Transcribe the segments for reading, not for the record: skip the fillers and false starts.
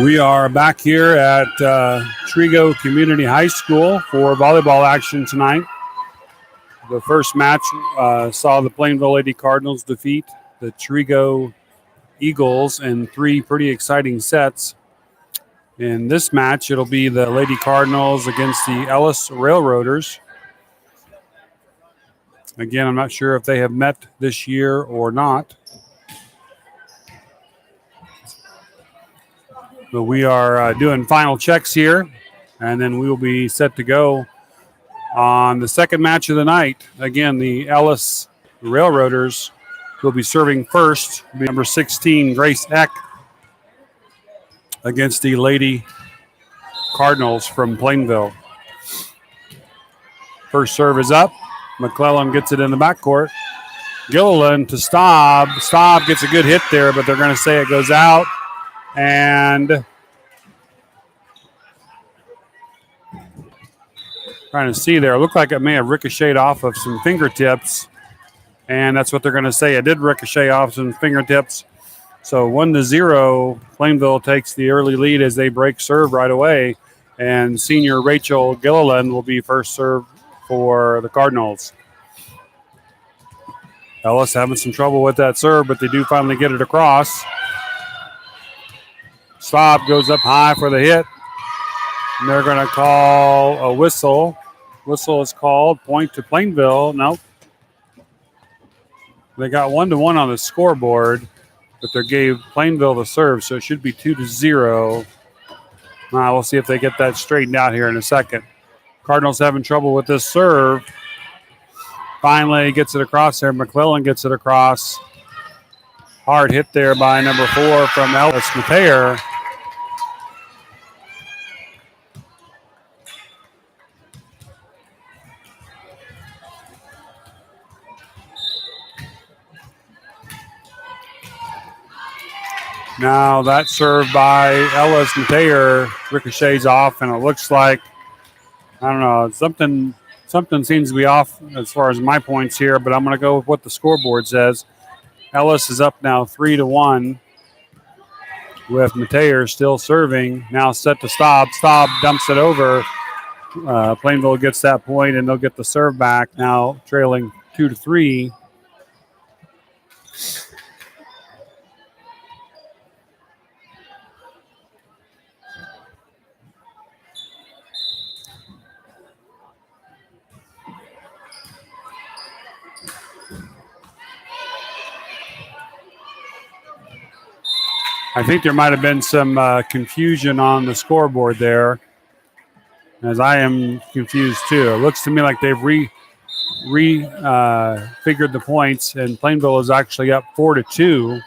We are back here at Trigo Community High School for volleyball action tonight. The first match saw the Plainville Lady Cardinals defeat the Trigo Eagles in 3 pretty exciting sets. In this match, it'll be the Lady Cardinals against the Ellis Railroaders. Again, I'm not sure if they have met this year or not. But we are doing final checks here, and then we will be set to go on the second match of the night. Again, the Ellis Railroaders will be serving first. It'll be number 16, Grace Eck, against the Lady Cardinals from Plainville. First serve is up. McClellan gets it in the backcourt. Gilliland to Staub. Staub gets a good hit there, but they're going to say it goes out. And trying to see there, it looked like it may have ricocheted off of some fingertips, and that's what they're going to say. It did ricochet off some fingertips. So 1-0, Plainville takes the early lead as they break serve right away, and senior Rachel Gilliland will be first serve for the Cardinals. Ellis having some trouble with that serve, but they do finally get it across. Staub goes up high for the hit. And they're going to call a whistle. Whistle is called. Point to Plainville. Nope. They got 1-1 on the scoreboard, but they gave Plainville the serve, so it should be 2-0. We'll see if they get that straightened out here in a second. Cardinals having trouble with this serve. Finally gets it across there. McClellan gets it across. Hard hit there by number 4 from Ellis Mateer. Now that serve by Ellis Mateer ricochets off, and it looks like, I don't know, something seems to be off as far as my points here, but I'm going to go with what the scoreboard says. Ellis is up now 3-1 with Mateer still serving. Now set to Staub. Staub dumps it over. Plainville gets that point, and they'll get the serve back. Now trailing 2-3. I think there might have been some confusion on the scoreboard there, as I am confused too. It looks to me like they've figured the points, and Plainville is actually up 4-2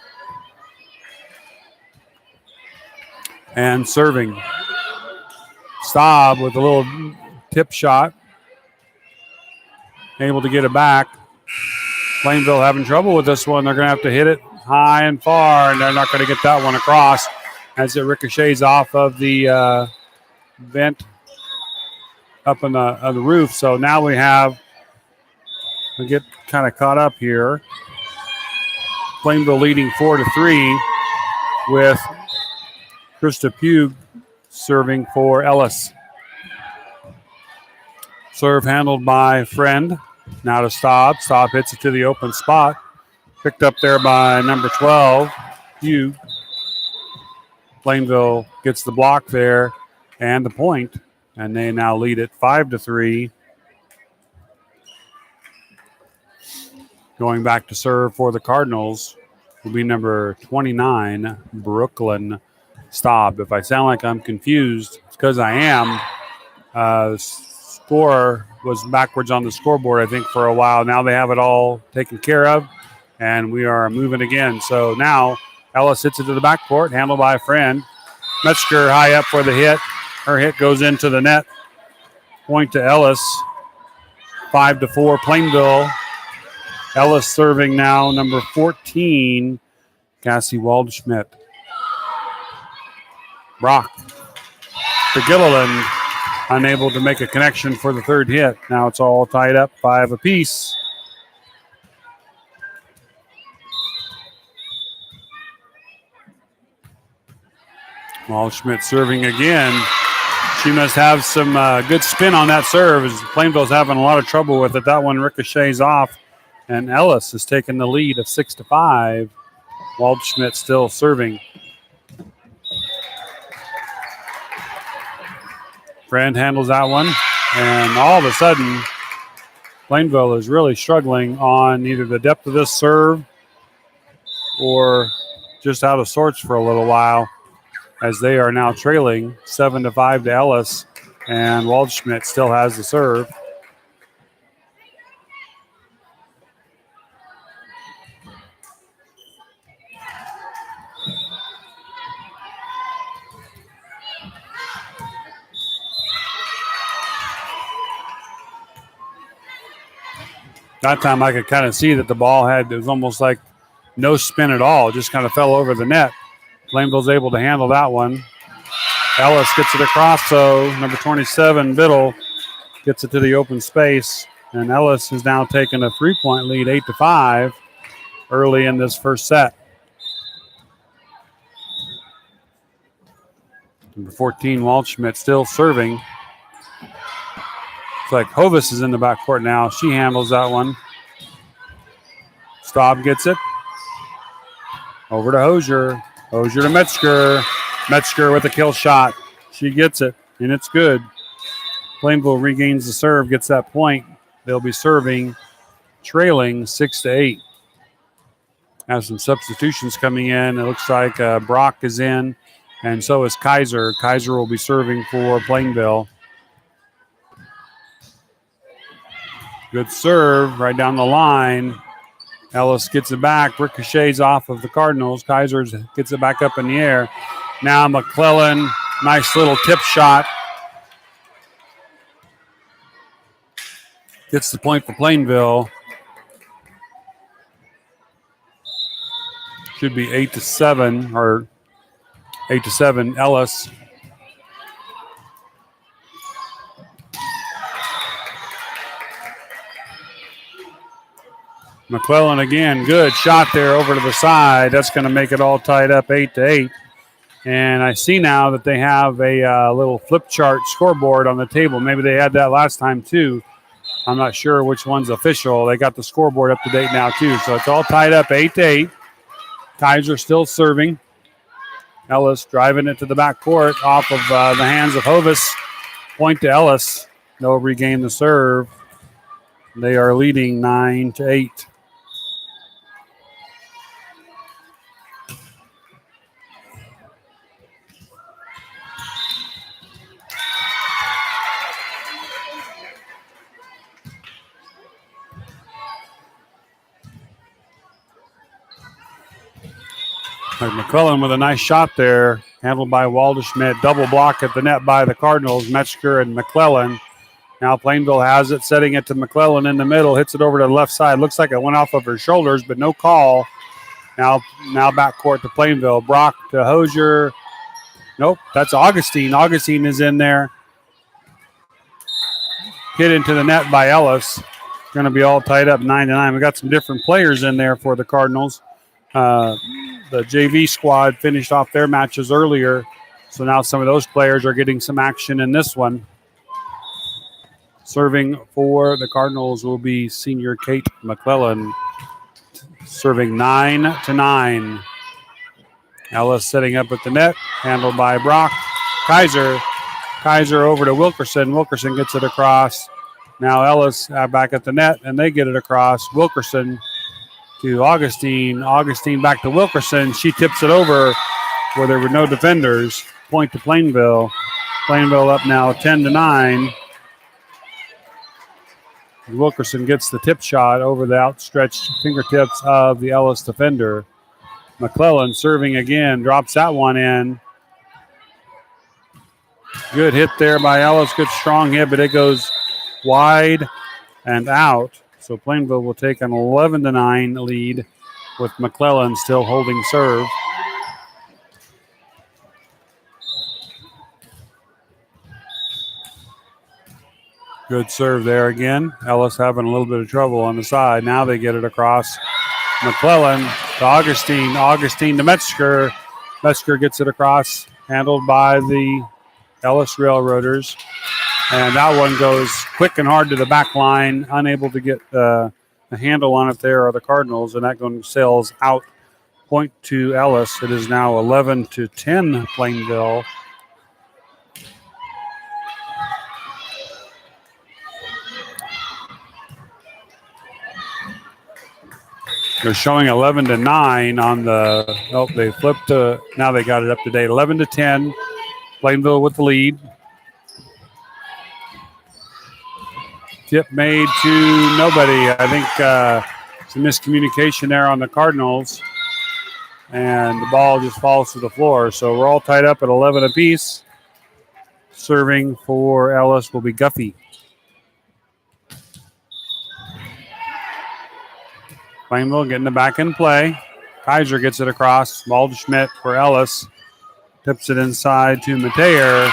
and serving. Staub with a little tip shot, able to get it back. Plainville having trouble with this one. They're going to have to hit it high and far, and they're not going to get that one across as it ricochets off of the vent up on the roof. So now we get kind of caught up here. Plainville leading 4-3 with Krista Pugh serving for Ellis. Serve handled by Friend. Now to Staub. Staub hits it to the open spot. Picked up there by number 12, Hugh. Plainville gets the block there and the point, and they now lead it 5-3. Going back to serve for the Cardinals will be number 29, Brooklyn Staub. If I sound like I'm confused, it's because I am. Score was backwards on the scoreboard, I think, for a while. Now they have it all taken care of, and we are moving again. So now Ellis hits it to the backcourt, handled by a Friend. Metzger high up for the hit. Her hit goes into the net. Point to Ellis. 5-4 Plainville. Ellis serving now, number 14, Cassie Waldschmidt. Brock to Gilliland, unable to make a connection for the third hit. Now it's all tied up, 5 apiece. Waldschmidt serving again. She must have some good spin on that serve, as Plainville's having a lot of trouble with it. That one ricochets off, and Ellis has taken the lead of 6-5. Waldschmidt still serving. Friend handles that one, and all of a sudden, Plainville is really struggling on either the depth of this serve or just out of sorts for a little while, as they are now trailing 7-5 to Ellis, and Waldschmidt still has the serve. That time I could kind of see that the ball it was almost like no spin at all. It just kind of fell over the net. Plainville's able to handle that one. Ellis gets it across, so number 27, Biddle, gets it to the open space. And Ellis has now taken a 3-point lead, 8-5, early in this first set. Number 14, Waldschmidt, still serving. It's like Hovis is in the backcourt now. She handles that one. Staub gets it. Over to Hosier. Hosier to Metzger. Metzger with a kill shot. She gets it, and it's good. Plainville regains the serve, gets that point. They'll be serving, trailing 6-8. Have some substitutions coming in. It looks like Brock is in, and so is Kaiser. Kaiser will be serving for Plainville. Good serve right down the line. Ellis gets it back, ricochets off of the Cardinals. Kaiser gets it back up in the air. Now McClellan, nice little tip shot. Gets the point for Plainville. Should be 8-7 or 8-7 Ellis. McClellan again, good shot there over to the side. That's going to make it all tied up 8-8. And I see now that they have a little flip chart scoreboard on the table. Maybe they had that last time too. I'm not sure which one's official. They got the scoreboard up to date now too. So it's all tied up 8-8. Kaiser still serving. Ellis driving it to the backcourt off of the hands of Hovis. Point to Ellis. They'll regain the serve. They are leading 9-8. McClellan with a nice shot there, handled by Waldschmidt. Double block at the net by the Cardinals, Metzger and McClellan. Now Plainville has it, setting it to McClellan in the middle, hits it over to the left side. Looks like it went off of her shoulders, but no call. Now backcourt to Plainville. Brock to Hosier. Nope, that's Augustine. Augustine is in there. Hit into the net by Ellis. Going to be all tied up 9-9. We got some different players in there for the Cardinals. The JV squad finished off their matches earlier, so now some of those players are getting some action in this one. Serving for the Cardinals will be senior Kate McClellan, serving 9-9. Ellis setting up at the net, handled by Brock. Kaiser over to Wilkerson. Wilkerson gets it across. Now Ellis back at the net, and they get it across. Wilkerson to Augustine. Augustine back to Wilkerson. She tips it over where there were no defenders. Point to Plainville. Plainville up now 10-9. Wilkerson gets the tip shot over the outstretched fingertips of the Ellis defender. McClellan serving again, drops that one in. Good hit there by Ellis. Good strong hit, but it goes wide and out. So Plainville will take an 11-9 lead with McClellan still holding serve. Good serve there again. Ellis having a little bit of trouble on the side. Now they get it across. McClellan to Augustine. Augustine to Metzger. Metzger gets it across. handled by the Ellis Railroaders. And that one goes quick and hard to the back line, unable to get a handle on it there are the Cardinals, and that one sails out. Point to Ellis. It is now 11-10 Plainville. They're showing 11-9 on the. Oh, they flipped. Now they got it up to date. 11-10. Plainville with the lead. Tip made to nobody. I think some miscommunication there on the Cardinals, and the ball just falls to the floor. So we're all tied up at 11 apiece. Serving for Ellis will be Guffey. Plainville getting it back in play. Kaiser gets it across. Waldschmidt for Ellis. Tips it inside to Mateer.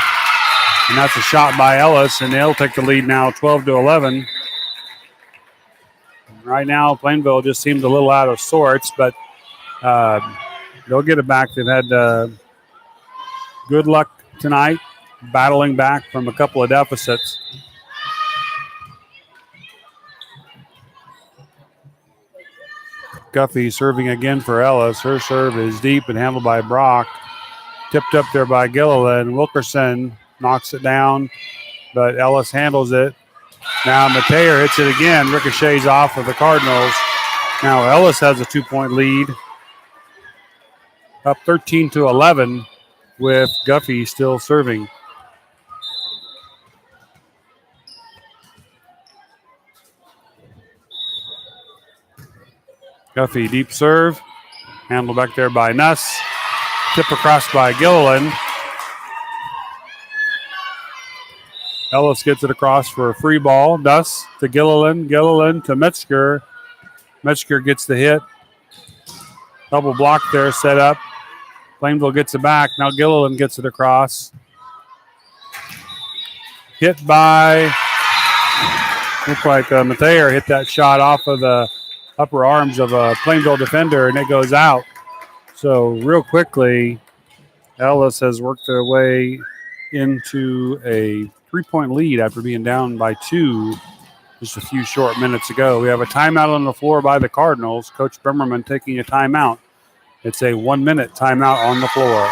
And that's a shot by Ellis, and they'll take the lead now 12-11. Right now, Plainville just seems a little out of sorts, but they'll get it back. They've had good luck tonight, battling back from a couple of deficits. Guffey serving again for Ellis. Her serve is deep and handled by Brock. Tipped up there by Gilliland. Wilkerson knocks it down, but Ellis handles it. Now Mateer hits it again. Ricochets off of the Cardinals. Now Ellis has a 2-point lead. Up 13-11 with Guffey still serving. Guffey, deep serve. Handled back there by Nuss. Tip across by Gilliland. Ellis gets it across for a free ball. Nuss to Gilliland. Gilliland to Metzger. Metzger gets the hit. Double block there set up. Plainville gets it back. Now Gilliland gets it across. Hit by, looks like Mateer hit that shot off of the upper arms of a Plainville defender, and it goes out. So real quickly, Ellis has worked their way into a 3-point lead after being down by 2 just a few short minutes ago. We have a timeout on the floor by the Cardinals. Coach Bimmerman taking a timeout. It's a 1-minute timeout on the floor.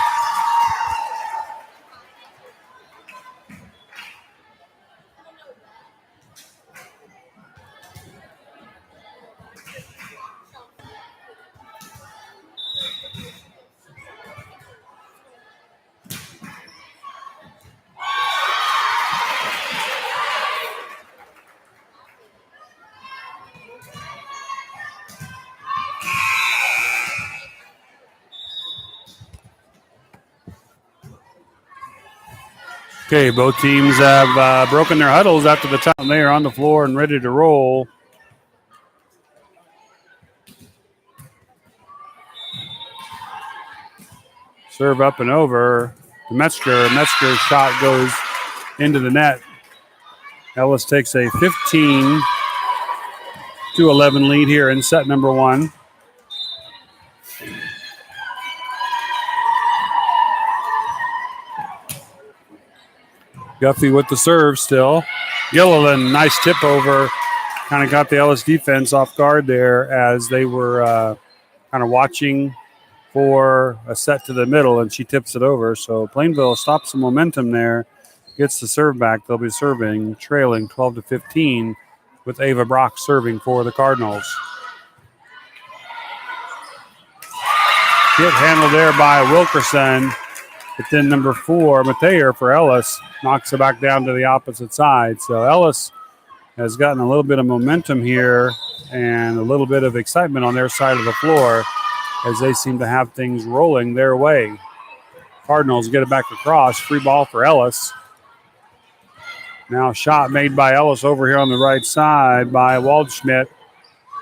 Okay, both teams have broken their huddles after the time. They are on the floor and ready to roll. Serve up and over to Metzger. Metzger's shot goes into the net. Ellis takes a 15-11 lead here in set number 1. Guffey with the serve still. Gilliland, nice tip over. Kind of got the Ellis defense off guard there as they were kind of watching for a set to the middle, and she tips it over. So Plainville stops some momentum there, gets the serve back. They'll be serving, trailing 12-15 with Ava Brock serving for the Cardinals. Hit handled there by Wilkerson. But then number 4, Mateer for Ellis, knocks it back down to the opposite side. So Ellis has gotten a little bit of momentum here and a little bit of excitement on their side of the floor as they seem to have things rolling their way. Cardinals get it back across. Free ball for Ellis. Now shot made by Ellis over here on the right side by Waldschmidt.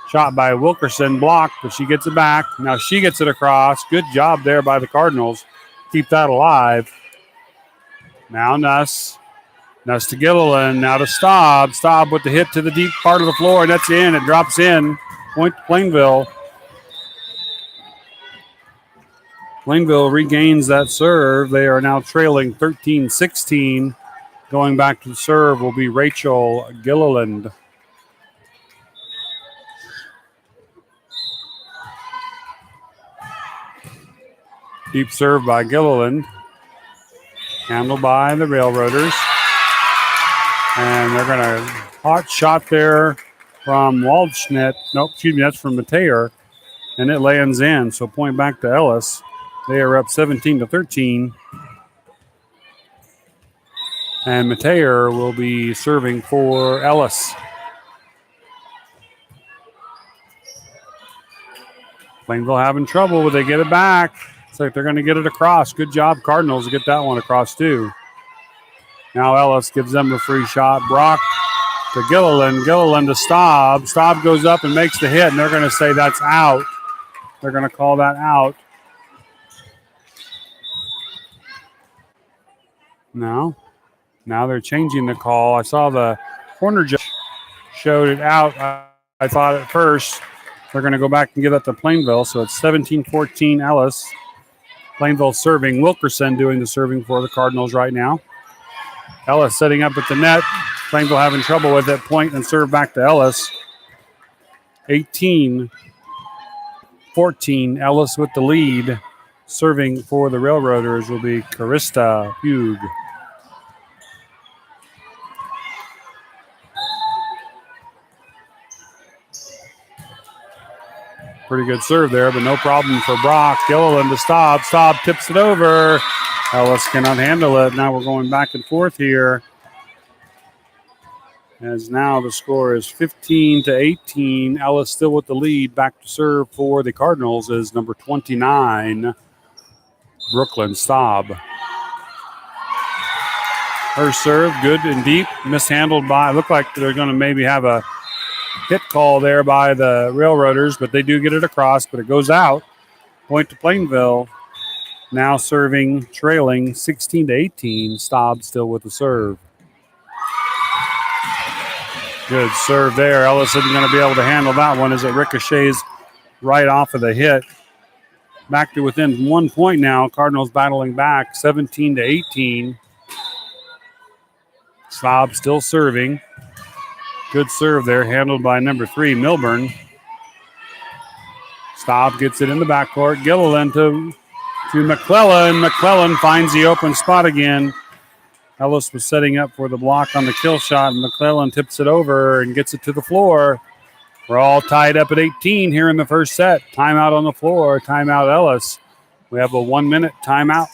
Shot by Wilkerson, blocked, but she gets it back. Now she gets it across. Good job there by the Cardinals. Keep that alive. Now Nuss. Nuss to Gilliland. Now to Staub. Staub with the hit to the deep part of the floor, and that's in. It drops in. Point to Plainville. Plainville regains that serve. They are now trailing 13-16. Going back to the serve will be Rachel Gilliland. Deep serve by Gilliland. Handled by the Railroaders. And they're going to hot shot there from Waldschmidt. Nope, excuse me, that's from Mateer. And it lands in. So point back to Ellis. They are up 17-13. And Mateer will be serving for Ellis. Plainville having trouble. Will they get it back? It's like they're going to get it across. Good job, Cardinals, to get that one across, too. Now Ellis gives them a free shot. Brock to Gilliland. Gilliland to Staub. Staub goes up and makes the hit, and they're going to say that's out. They're going to call that out. Now they're changing the call. I saw the corner judge showed it out. I thought at first they're going to go back and give that to Plainville. So it's 17-14 Ellis. Plainville serving. Wilkerson doing the serving for the Cardinals right now. Ellis setting up at the net. Plainville having trouble with it. Point and serve back to Ellis. 18-14. Ellis with the lead. Serving for the Railroaders will be Carista Hugh. Pretty good serve there, but no problem for Brock. Gilliland to Staub. Staub tips it over. Ellis cannot handle it. Now we're going back and forth here. As now the score is 15-18. Ellis still with the lead. Back to serve for the Cardinals is number 29, Brooklyn Staub. Her serve, good and deep. Mishandled by, looked like they're going to maybe have a hit call there by the Railroaders, but they do get it across, but it goes out. Point to Plainville. Now serving, trailing 16-18. Staub still with the serve. Good serve there. Ellis isn't going to be able to handle that one as it ricochets right off of the hit. Back to within 1 point now. Cardinals battling back 17-18. Staub still serving. Good serve there, handled by number 3, Milburn. Staub gets it in the backcourt. Gilliland to McClellan. McClellan finds the open spot again. Ellis was setting up for the block on the kill shot, and McClellan tips it over and gets it to the floor. We're all tied up at 18 here in the first set. Timeout on the floor. Timeout Ellis. We have a 1-minute timeout.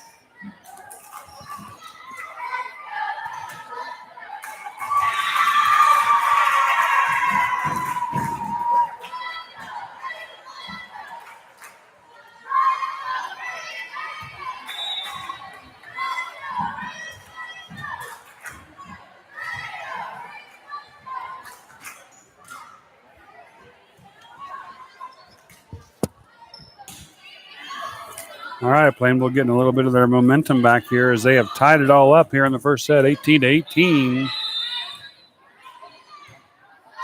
All right, Plainville getting a little bit of their momentum back here as they have tied it all up here in the first set, 18-18.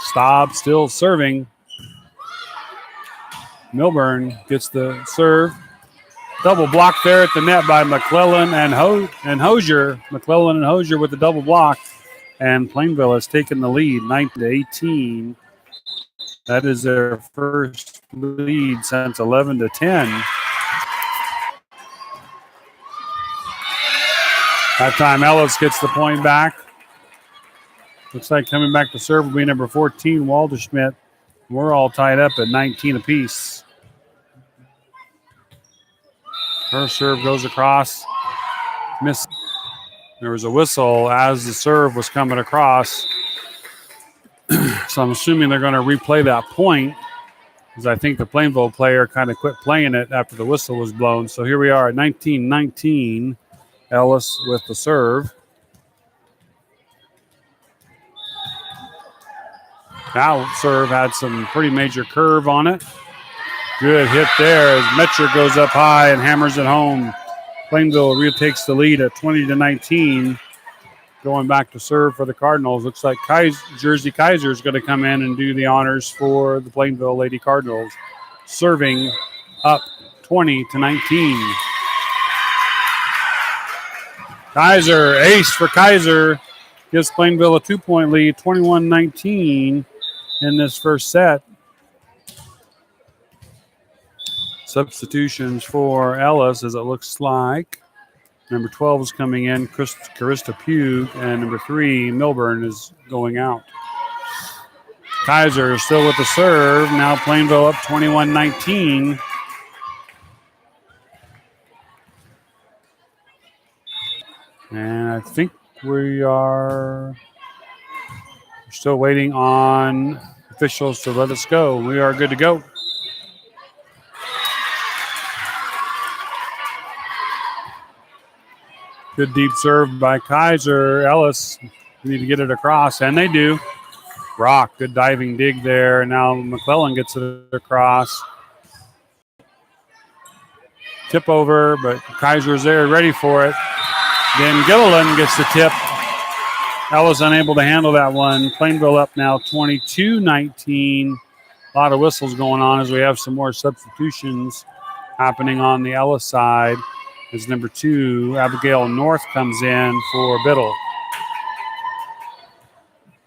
Staub still serving. Milburn gets the serve. Double block there at the net by McClellan and Hosier. McClellan and Hosier with the double block. And Plainville has taken the lead, 19-18. That is their first lead since 11-10. That time Ellis gets the point back. Looks like coming back to serve will be number 14, Walderschmidt. We're all tied up at 19 apiece. Her serve goes across. Miss. There was a whistle as the serve was coming across. So I'm assuming they're going to replay that point, because I think the Plainville player kind of quit playing it after the whistle was blown. So here we are at 19-19. Ellis with the serve. That serve had some pretty major curve on it. Good hit there as Metcher goes up high and hammers it home. Plainville retakes the lead at 20-19. Going back to serve for the Cardinals. Looks like Jersey Kaiser is going to come in and do the honors for the Plainville Lady Cardinals. Serving up 20-19. Kaiser, ace for Kaiser. Gives Plainville a 2-point lead, 21-19 in this first set. Substitutions for Ellis, as it looks like. Number 12 is coming in, Carista Pugh, and number 3, Milburn, is going out. Kaiser still with the serve. Now Plainville up 21-19. And I think we are still waiting on officials to let us go. We are good to go. Good deep serve by Kaiser. Ellis, need to get it across, and they do. Brock, good diving dig there. Now McClellan gets it across. Tip over, but Kaiser's there, ready for it. Then Gilliland gets the tip. Ellis unable to handle that one. Plainville up now 22-19. A lot of whistles going on as we have some more substitutions happening on the Ellis side. As number 2, Abigail North, comes in for Biddle.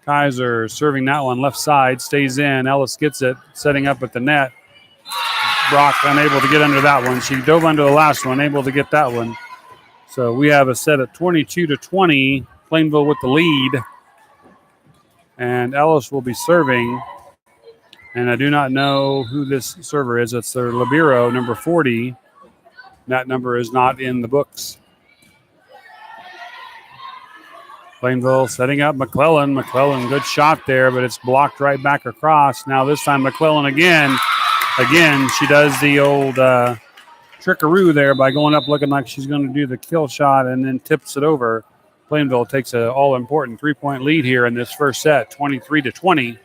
Kaiser serving that one left side, stays in. Ellis gets it, setting up at the net. Brock unable to get under that one. She dove under the last one, able to get that one. So we have a set at 22-20. Plainville with the lead. And Ellis will be serving. And I do not know who this server is. It's their libero, number 40. That number is not in the books. Plainville setting up McClellan. McClellan, good shot there, but it's blocked right back across. Now this time McClellan again. Again, she does the old trickaroo there by going up looking like she's going to do the kill shot and then tips it over. Plainville takes an all-important 3-point lead here in this first set, 23-20.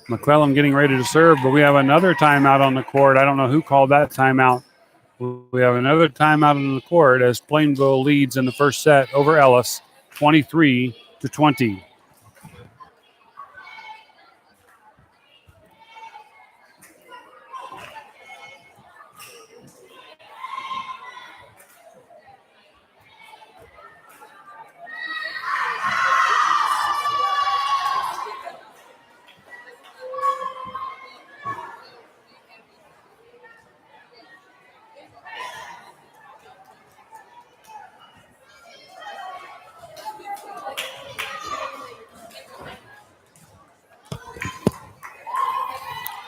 McClellan getting ready to serve, but we have another timeout on the court. I don't know who called that timeout. We have another timeout on the court as Plainville leads in the first set over Ellis, 23-20.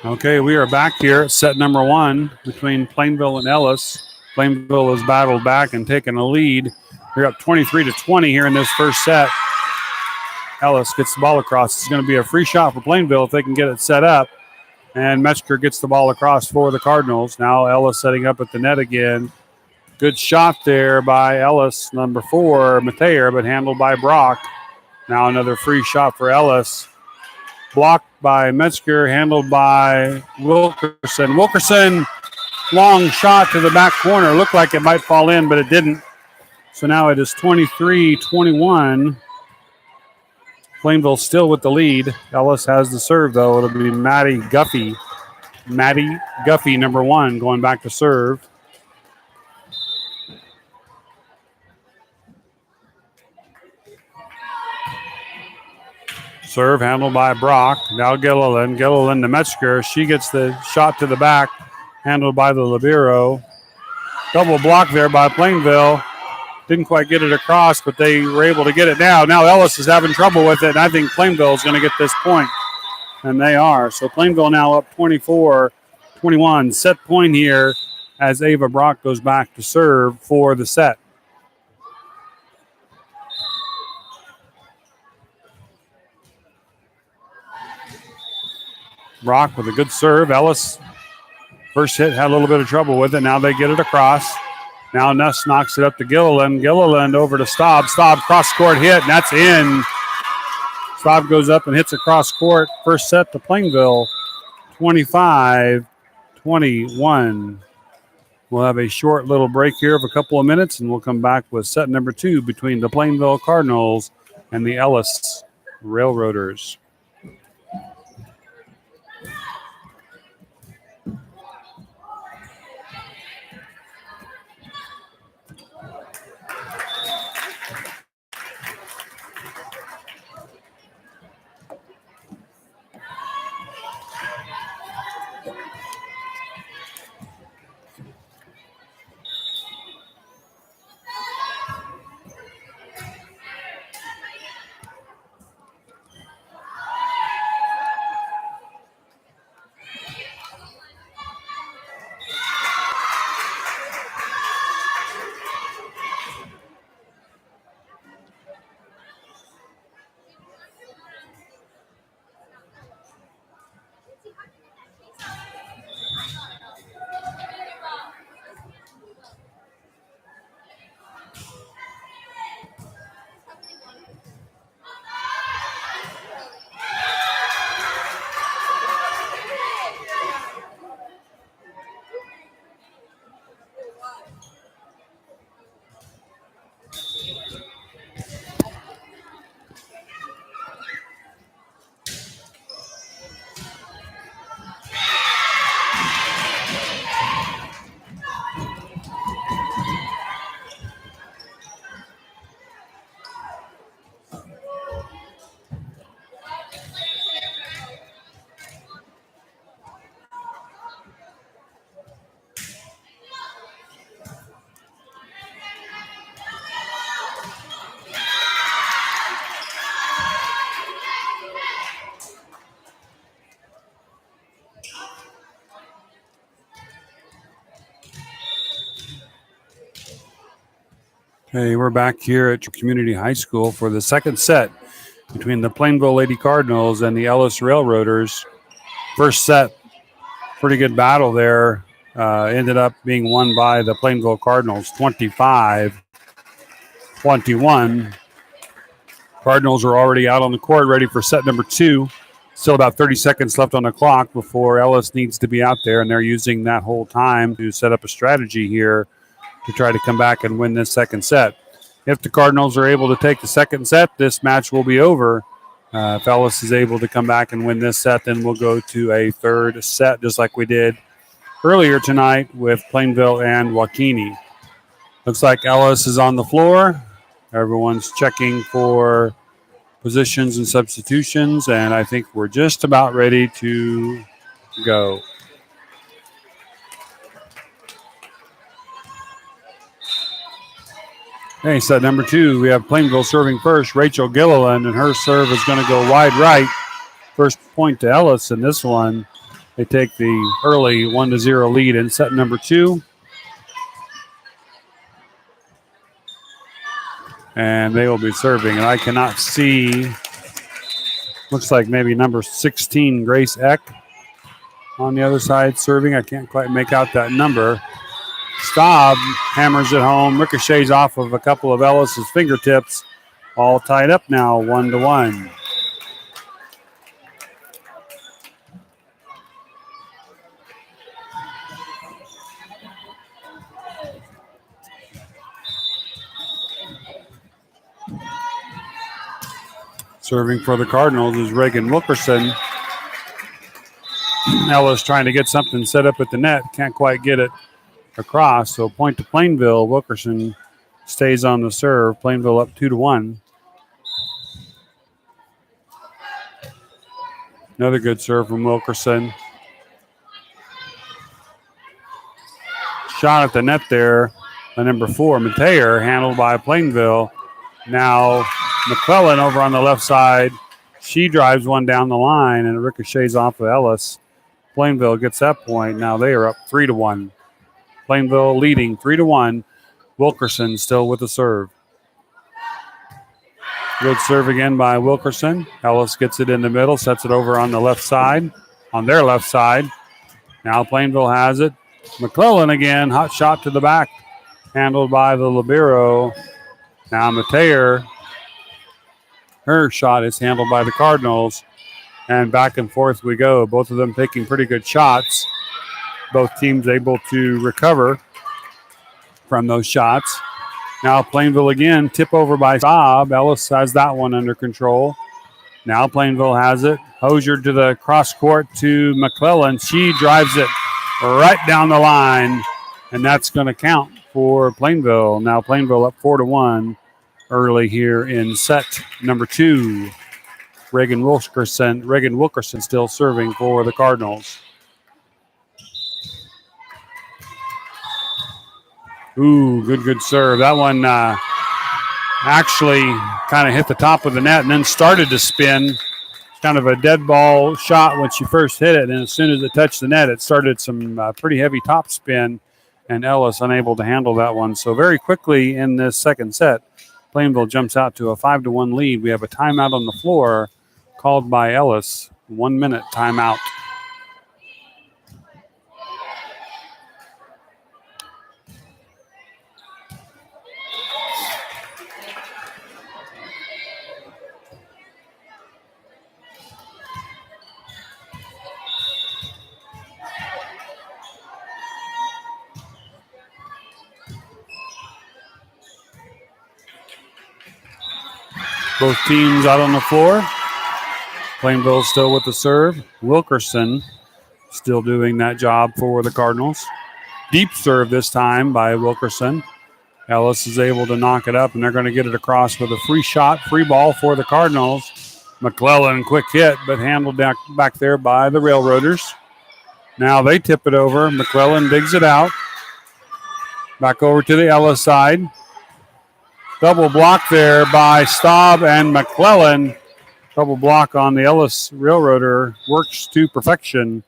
Okay, we are back here at set number 1 between Plainville and Ellis. Plainville has battled back and taken a lead. We're up 23-20 here in this first set. Ellis gets the ball across. It's going to be a free shot for Plainville if they can get it set up. And Metzger gets the ball across for the Cardinals. Now Ellis setting up at the net again. Good shot there by Ellis, number 4, Mateer, but handled by Brock. Now another free shot for Ellis. Blocked by Metzger, handled by Wilkerson. Wilkerson, long shot to the back corner. Looked like it might fall in, but it didn't. So now it is 23-21. Plainville still with the lead. Ellis has the serve, though. It'll be Maddie Guffey. Maddie Guffey, number 1, going back to serve. Serve handled by Brock. Now Gilliland. Gilliland to Metzger. She gets the shot to the back, handled by the libero. Double block there by Plainville. Didn't quite get it across, but they were able to get it now. Now Ellis is having trouble with it, and I think Plainville is going to get this point. And they are. So Plainville now up 24-21. Set point here as Ava Brock goes back to serve for the set. Brock with a good serve. Ellis, first hit, had a little bit of trouble with it. Now they get it across. Now Nuss knocks it up to Gilliland. Gilliland over to Staub. Staub cross-court hit, and that's in. Staub goes up and hits across court. First set to Plainville, 25-21. We'll have a short little break here of a couple of minutes, and we'll come back with set number 2 between the Plainville Cardinals and the Ellis Railroaders. Hey, we're back here at Community High School for the second set between the Plainville Lady Cardinals and the Ellis Railroaders. First set, pretty good battle there. Ended up being won by the Plainville Cardinals, 25-21. Cardinals are already out on the court, ready for set number 2. Still about 30 seconds left on the clock before Ellis needs to be out there, and they're using that whole time to set up a strategy here to try to come back and win this second set. If the Cardinals are able to take the second set, this match will be over. If Ellis is able to come back and win this set, then we'll go to a third set, just like we did earlier tonight with Plainville and Waukene. Looks like Ellis is on the floor. Everyone's checking for positions and substitutions, and I think we're just about ready to go. Okay, set number 2, we have Plainville serving first. Rachel Gilliland, and her serve is going to go wide right. First point to Ellis in this one. They take the early 1-0 lead in set number 2. And they will be serving. And I cannot see, looks like maybe number 16, Grace Eck, on the other side serving. I can't quite make out that number. Staub hammers it home, ricochets off of a couple of Ellis's fingertips. All tied up now, 1-1. Serving for the Cardinals is Reagan Wilkerson. Ellis trying to get something set up at the net. Can't quite get it across. So point to Plainville. Wilkerson stays on the serve. Plainville up 2-1. Another good serve from Wilkerson. Shot at the net there by number 4, Mateer, handled by Plainville. Now McClellan over on the left side. She drives one down the line and it ricochets off of Ellis. Plainville gets that point. Now they are up 3-1. Plainville leading 3-1. Wilkerson still with the serve. Good serve again by Wilkerson. Ellis gets it in the middle, sets it over on the left side, on their left side. Now Plainville has it. McClellan again, hot shot to the back, handled by the libero. Now Mateer, her shot is handled by the Cardinals, and back and forth we go. Both of them taking pretty good shots. Both teams able to recover from those shots. Now Plainville again, tip over by Staub. Ellis has that one under control. Now Plainville has it. Hosier to the cross court to McClellan. She drives it right down the line, and that's going to count for Plainville. Now Plainville up 4-1 early here in set number 2. Reagan Wilkerson still serving for the Cardinals. Ooh, good serve. That one actually kind of hit the top of the net and then started to spin. Kind of a dead ball shot when she first hit it, and as soon as it touched the net, it started some pretty heavy top spin, and Ellis unable to handle that one. So very quickly in this second set, Plainville jumps out to a 5-1 lead. We have a timeout on the floor called by Ellis. 1 minute timeout. Both teams out on the floor. Plainville still with the serve. Wilkerson still doing that job for the Cardinals. Deep serve this time by Wilkerson. Ellis is able to knock it up, and they're going to get it across with a free shot, free ball for the Cardinals. McClellan, quick hit, but handled back there by the Railroaders. Now they tip it over. McClellan digs it out. Back over to the Ellis side. Double block there by Staub and McClellan. Double block on the Ellis Railroader works to perfection.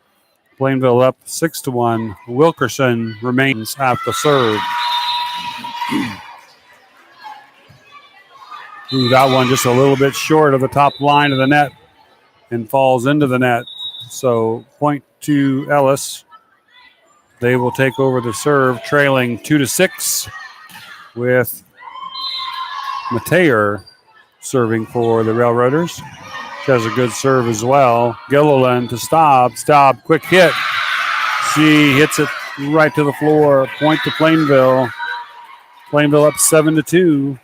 Plainville up 6-1. Wilkerson remains at the serve. Ooh, that one just a little bit short of the top line of the net and falls into the net. So point to Ellis. They will take over the serve, trailing 2-6 with Mateer serving for the Railroaders. She has a good serve as well. Gilliland to Staub. Staub, quick hit. She hits it right to the floor. Point to Plainville. Plainville up 7-2.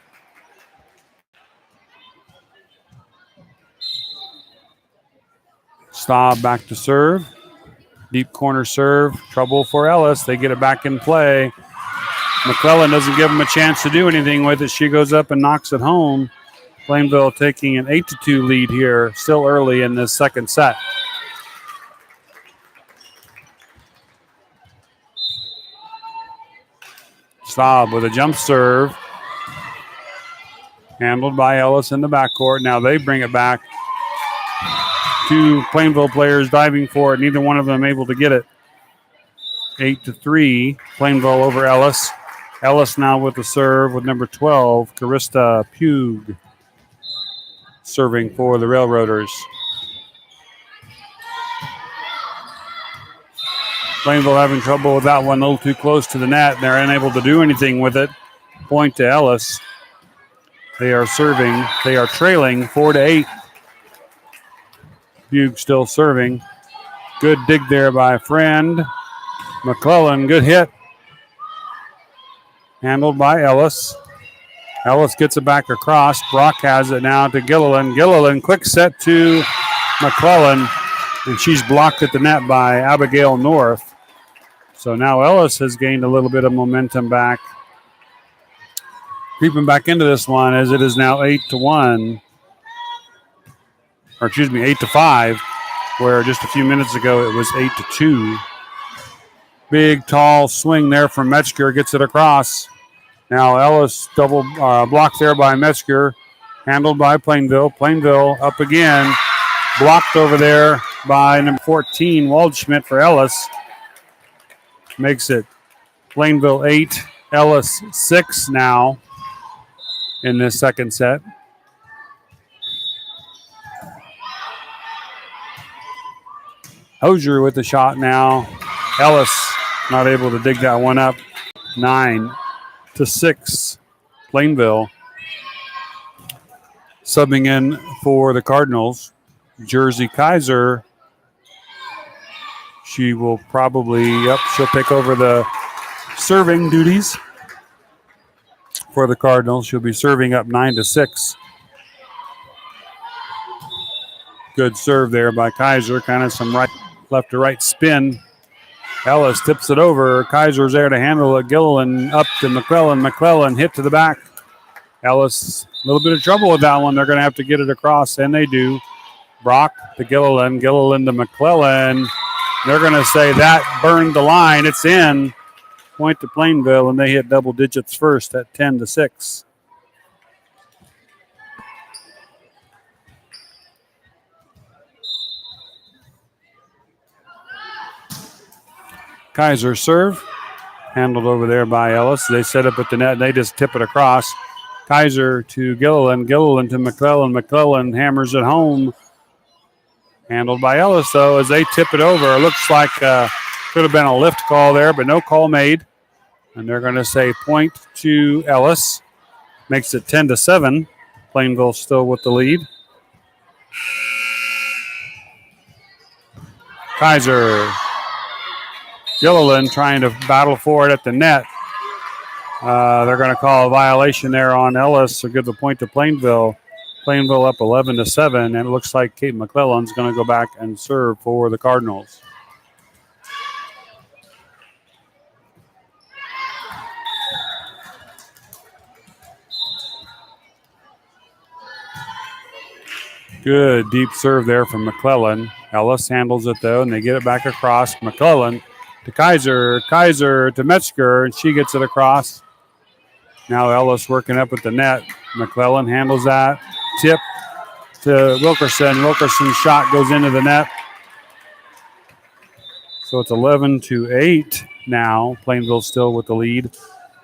Staub back to serve. Deep corner serve. Trouble for Ellis. They get it back in play. McClellan doesn't give them a chance to do anything with it. She goes up and knocks it home. Plainville taking an 8-2 lead here, still early in this second set. Staub with a jump serve. Handled by Ellis in the backcourt. Now they bring it back. Two Plainville players diving for it. Neither one of them able to get it. 8-3. Plainville over Ellis. Ellis now with the serve with number 12, Carista Pugh, serving for the Railroaders. Plainville having trouble with that one, a little too close to the net. They're unable to do anything with it. Point to Ellis. They are serving. They are trailing 4-8. Pugh still serving. Good dig there by Friend. McClellan, good hit. Handled by Ellis. Ellis gets it back across. Brock has it now to Gilliland. Gilliland, quick set to McClellan, and she's blocked at the net by Abigail North. So now Ellis has gained a little bit of momentum back. Creeping back into this one as it is now 8-1. Or excuse me, 8-5, where just a few minutes ago it was 8-2. Big, tall swing there from Metzger. Gets it across. Now Ellis double blocked there by Metzger. Handled by Plainville. Plainville up again. Blocked over there by number 14, Waldschmidt for Ellis. Makes it Plainville 8, Ellis 6 now in this second set. Hosier with the shot now. Ellis not able to dig that one up. 9-6, Plainville. Subbing in for the Cardinals, Jersey Kaiser. She will probably, she'll take over the serving duties for the Cardinals. She'll be serving up 9-6. Good serve there by Kaiser. Kind of some left to right spin. Ellis tips it over. Kaiser's there to handle it. Gilliland up to McClellan. McClellan hit to the back. Ellis, a little bit of trouble with that one. They're going to have to get it across, and they do. Brock to Gilliland. Gilliland to McClellan. They're going to say that burned the line. It's in. Point to Plainville, and they hit double digits first at 10-6. Kaiser serve. Handled over there by Ellis. They set up at the net, and they just tip it across. Kaiser to Gilliland. Gilliland to McClellan. McClellan hammers it home. Handled by Ellis, though, as they tip it over. It looks like could have been a lift call there, but no call made. And they're going to say point to Ellis. Makes it 10-7. Plainville still with the lead. Kaiser. Gilliland trying to battle for it at the net. They're going to call a violation there on Ellis, so give the point to Plainville. Plainville up 11-7, and it looks like Kate McClellan's going to go back and serve for the Cardinals. Good deep serve there from McClellan. Ellis handles it, though, and they get it back across. McClellan to Kaiser. Kaiser to Metzger, and she gets it across. Now Ellis working up at the net. McClellan handles that. Tip to Wilkerson. Wilkerson's shot goes into the net. So it's 11-8 now. Plainville still with the lead.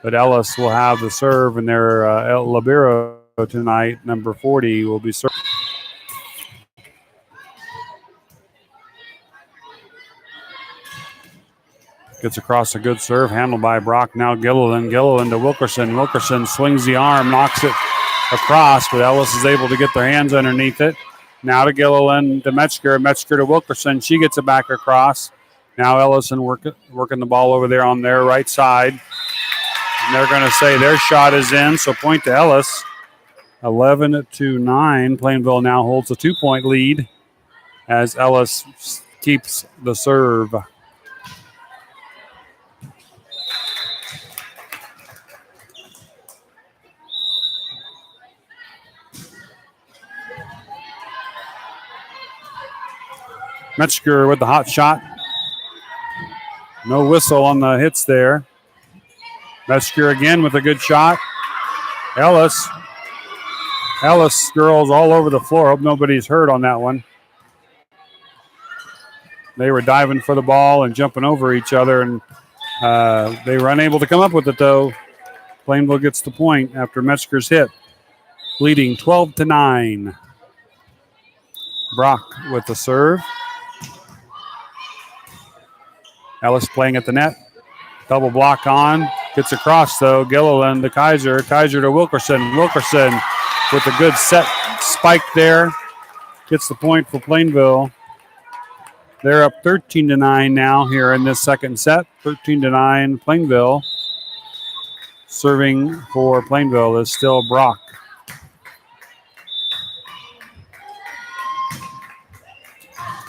But Ellis will have the serve, and their El Libero tonight, number 40, will be served. Gets across a good serve, handled by Brock. Now Gilliland to Wilkerson. Wilkerson swings the arm, knocks it across, but Ellis is able to get their hands underneath it. Now to Gilliland to Metzger. Metzger to Wilkerson. She gets it back across. Now Ellison working the ball over there on their right side. And they're going to say their shot is in, so point to Ellis. 11-9. Plainville now holds a 2-point lead as Ellis keeps the serve. Metzger with the hot shot. No whistle on the hits there. Metzger again with a good shot. Ellis girls all over the floor. Hope nobody's hurt on that one. They were diving for the ball and jumping over each other, and they were unable to come up with it, though. Plainville gets the point after Metzger's hit, leading 12-9. Brock with the serve. Ellis playing at the net. Double block on. Gets across, though. Gilliland to Kaiser. Kaiser to Wilkerson. Wilkerson with a good set spike there. Gets the point for Plainville. They're up 13-9 now here in this second set. 13-9 Plainville. Serving for Plainville is still Brock.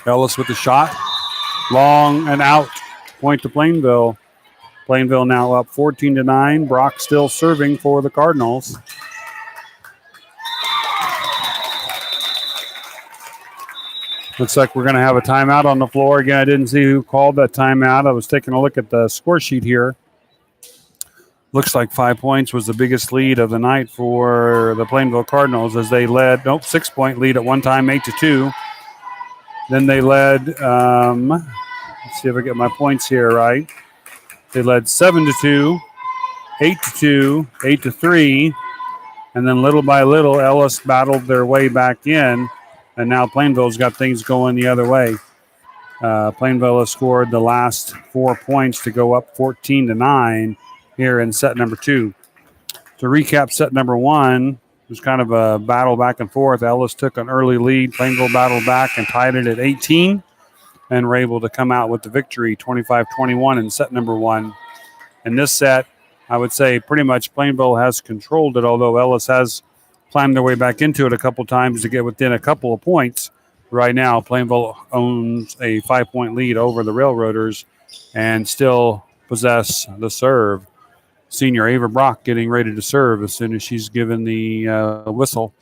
Ellis with the shot. Long and out. Point to Plainville. Plainville now up 14-9. Brock still serving for the Cardinals. Looks like we're going to have a timeout on the floor. Again, I didn't see who called that timeout. I was taking a look at the score sheet here. Looks like 5 points was the biggest lead of the night for the Plainville Cardinals as they led, 6-point lead at one time, 8-2. Then they led, let's see if I get my points here right. They led 7-2, 8-2, 8-3, and then little by little, Ellis battled their way back in, and now Plainville's got things going the other way. Plainville has scored the last 4 points to go up 14-9 here in set number 2. To recap set number 1, it was kind of a battle back and forth. Ellis took an early lead. Plainville battled back and tied it at 18 and were able to come out with the victory 25-21 in set number 1. In this set, I would say pretty much Plainville has controlled it, although Ellis has climbed their way back into it a couple times to get within a couple of points. Right now, Plainville owns a 5-point lead over the Railroaders and still possess the serve. Senior Ava Brock getting ready to serve as soon as she's given the whistle.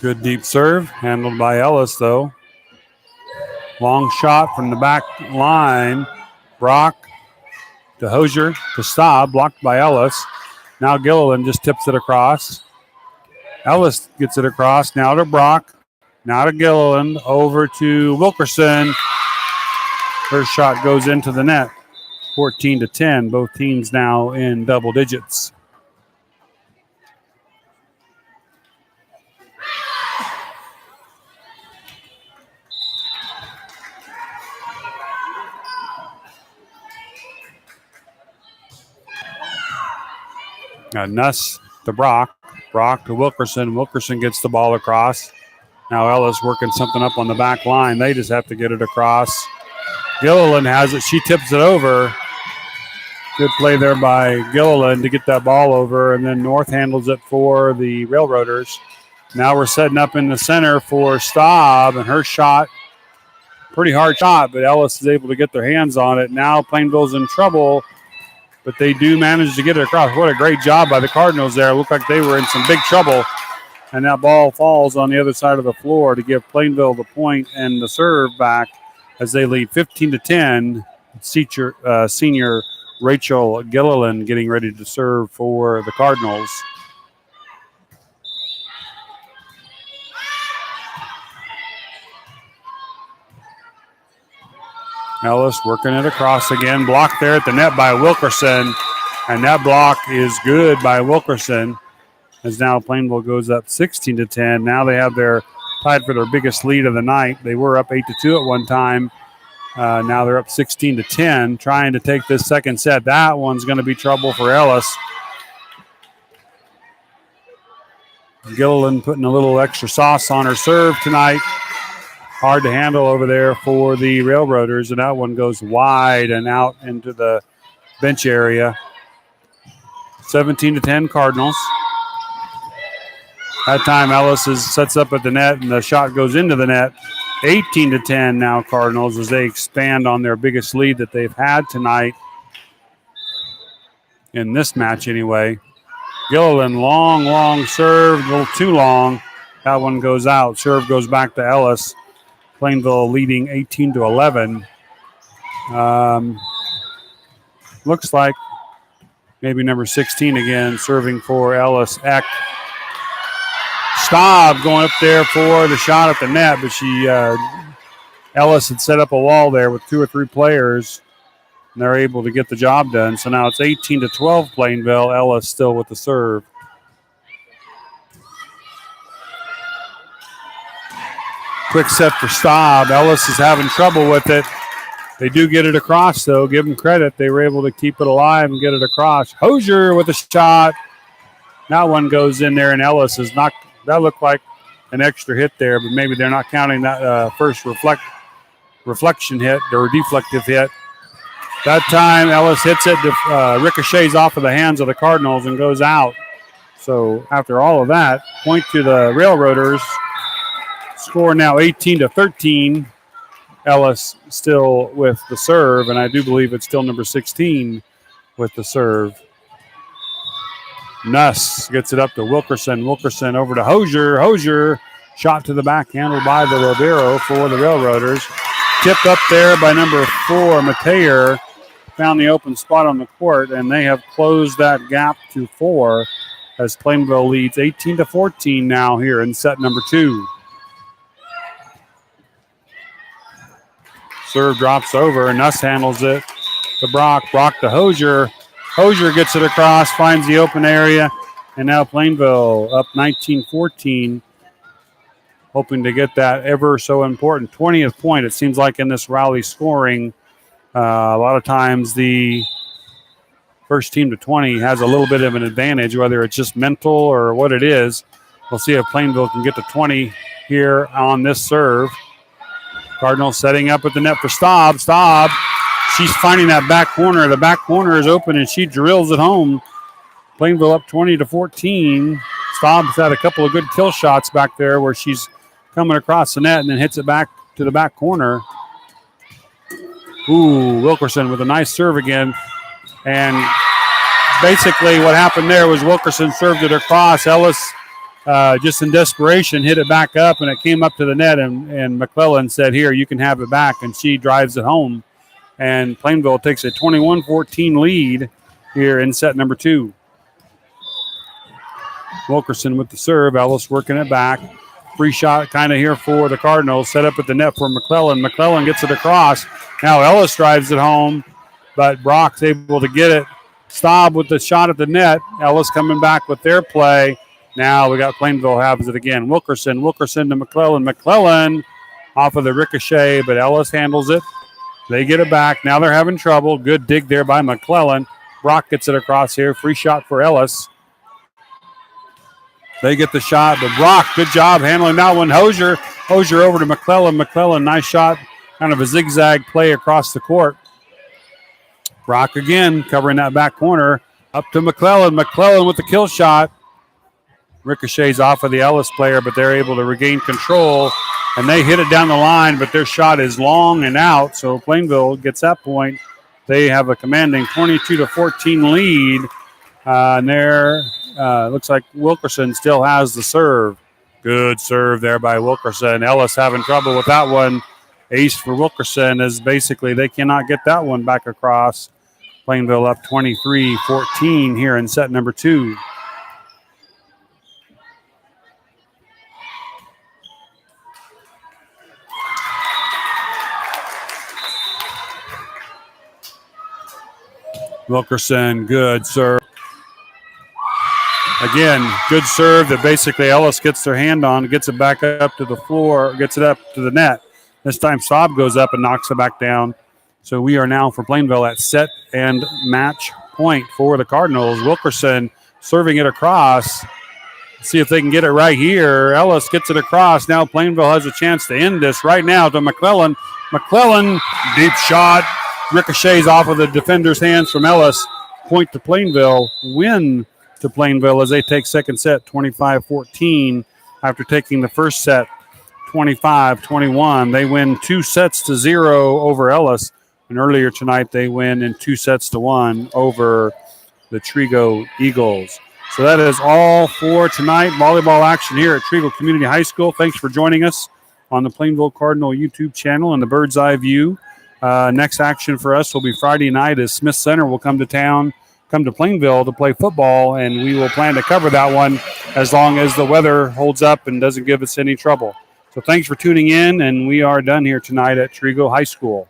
Good deep serve, handled by Ellis, though. Long shot from the back line. Brock to Hosier to Staub, blocked by Ellis. Now Gilliland just tips it across. Ellis gets it across, now to Brock. Now to Gilliland, over to Wilkerson. Her shot goes into the net. 14-10, both teams now in double digits. Nuss to Brock. Brock to Wilkerson. Wilkerson gets the ball across. Now Ellis working something up on the back line. They just have to get it across. Gilliland has it. She tips it over. Good play there by Gilliland to get that ball over. And then North handles it for the Railroaders. Now we're setting up in the center for Staub. And her shot, pretty hard shot, but Ellis is able to get their hands on it. Now Plainville's in trouble, but they do manage to get it across. What a great job by the Cardinals there. It looked like they were in some big trouble. And that ball falls on the other side of the floor to give Plainville the point and the serve back as they lead 15-10. Senior Rachel Gilliland getting ready to serve for the Cardinals. Ellis working it across again. Blocked there at the net by Wilkerson. And that block is good by Wilkerson. As now Plainville goes up 16-10. Now they have their tied for their biggest lead of the night. They were up 8-2 at one time. Now they're up 16-10, trying to take this second set. That one's going to be trouble for Ellis. Gilliland putting a little extra sauce on her serve tonight. Hard to handle over there for the Railroaders, and that one goes wide and out into the bench area. 17-10 Cardinals. That time Ellis sets up at the net, and the shot goes into the net. 18-10 now Cardinals as they expand on their biggest lead that they've had tonight in this match anyway. Gilliland, long serve, a little too long. That one goes out. Serve goes back to Ellis. Plainville leading 18-11. Looks like maybe number 16 again, serving for Ellis. Eck. Staub going up there for the shot at the net, but Ellis had set up a wall there with 2 or 3 players, and they're able to get the job done. So now it's 18-12 Plainville. Ellis still with the serve. Quick set for Staub. Ellis is having trouble with it. They do get it across, though. Give them credit. They were able to keep it alive and get it across. Hosier with a shot. That one goes in there, and Ellis is not. That looked like an extra hit there, but maybe they're not counting that first reflection hit or deflective hit. That time, Ellis hits it, ricochets off of the hands of the Cardinals and goes out. So after all of that, point to the Railroaders. Score now 18-13. Ellis still with the serve, and I do believe it's still number 16 with the serve. Nuss gets it up to Wilkerson. Wilkerson over to Hosier. Hosier shot to the back, handled by the Rivero for the Railroaders. Tipped up there by number 4, Mateer. Found the open spot on the court, and they have closed that gap to 4 as Plainville leads 18-14 now here in set number 2. Serve drops over, and Nuss handles it to Brock. Brock to Hosier. Hosier gets it across, finds the open area, and now Plainville up 19-14, hoping to get that ever so important 20th point. It seems like in this rally scoring, a lot of times the first team to 20 has a little bit of an advantage, whether it's just mental or what it is. We'll see if Plainville can get to 20 here on this serve. Cardinals setting up at the net for Staub. Staub, she's finding that back corner. The back corner is open, and she drills it home. Plainville up 20-14. Staub's had a couple of good kill shots back there where she's coming across the net and then hits it back to the back corner. Ooh, Wilkerson with a nice serve again. And basically what happened there was Wilkerson served it across. Ellis, just in desperation, hit it back up, and it came up to the net, and McClellan said, here, you can have it back, and she drives it home. And Plainville takes a 21-14 lead here in set number 2. Wilkerson with the serve. Ellis working it back. Free shot kind of here for the Cardinals. Set up at the net for McClellan. McClellan gets it across. Now Ellis drives it home, but Brock's able to get it. Staub with the shot at the net. Ellis coming back with their play. Now we got Plainville has it again. Wilkerson to McClellan. McClellan off of the ricochet, but Ellis handles it. They get it back. Now they're having trouble. Good dig there by McClellan. Brock gets it across here. Free shot for Ellis. They get the shot, but Brock, good job handling that one. Hosier over to McClellan. McClellan, nice shot. Kind of a zigzag play across the court. Brock again covering that back corner. Up to McClellan. McClellan with the kill shot. Ricochets off of the Ellis player, but they're able to regain control. And they hit it down the line, but their shot is long and out. So Plainville gets that point. They have a commanding 22-14 lead. And there looks like Wilkerson still has the serve. Good serve there by Wilkerson. Ellis having trouble with that one. Ace for Wilkerson is basically they cannot get that one back across. Plainville up 23-14 here in set number 2. Wilkerson, good serve. Again, good serve that basically Ellis gets their hand on, gets it back up to the floor, gets it up to the net. This time Saab goes up and knocks it back down. So we are now for Plainville at set and match point for the Cardinals. Wilkerson serving it across. See if they can get it right here. Ellis gets it across. Now Plainville has a chance to end this right now to McClellan. McClellan, deep shot, ricochets off of the defender's hands from Ellis. Point to Plainville, win to Plainville as they take second set 25-14 after taking the first set 25-21. They win 2-0 over Ellis, and earlier tonight they win in 2-1 over the Trigo Eagles. So that is all for tonight. Volleyball action here at Trigo Community High School. Thanks for joining us on the Plainville Cardinal YouTube channel and the Bird's Eye View. Next action for us will be Friday night as Smith Center will come to Plainville to play football, and we will plan to cover that one as long as the weather holds up and doesn't give us any trouble. So thanks for tuning in, and we are done here tonight at Trigo High School.